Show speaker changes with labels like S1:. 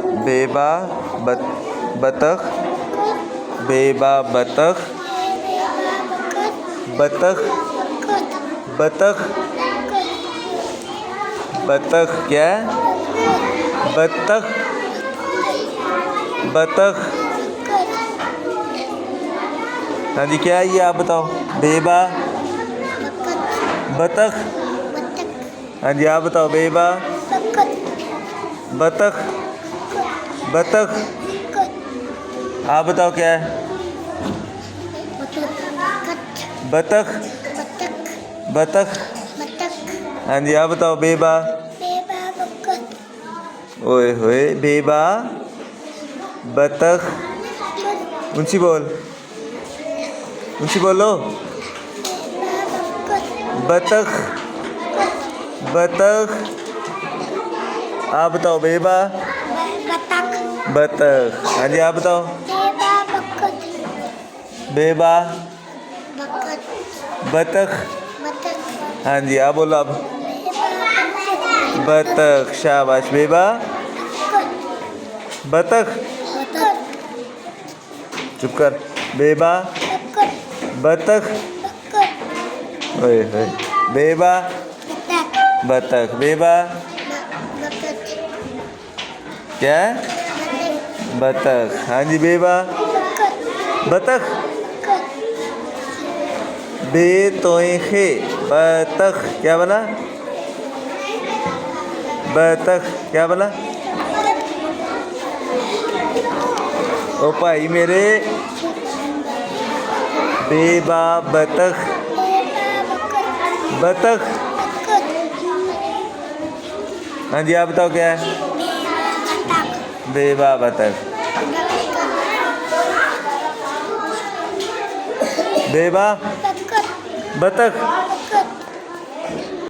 S1: बेबा बतख, बेबा बतख, बतख, बतख, बतख क्या है? बतख, बतख। हाँ जी, क्या है ये आप बताओ? बेबा बतख। हाँ जी, आप बताओ? बेबा बतख, बतख। आप बताओ क्या है? बतख, बतख। हाँ जी, आप बताओ? बेबा, ओए होए, बेबा बतख। ऊंची बोल, ऊंची बोलो। बतख, बतख। आप बताओ? बेबा बतख। हाँ जी, आप बताओ? बेबा बतख। हाँ जी, आप बोलो अब। बतख, शाबाश। बेबा बतख। चुप कर। बेबा बतख। ओए होए, बेबा बतख, बेबा क्या है? बतख। हाँ जी, बेबा बतख। बेतोखे, बतख क्या बना? बतख क्या बना? ओ भाई मेरे, बेबा बतख, बतख। हाँ जी, आप बताओ क्या है? बेबा बतख, बेबा बतख।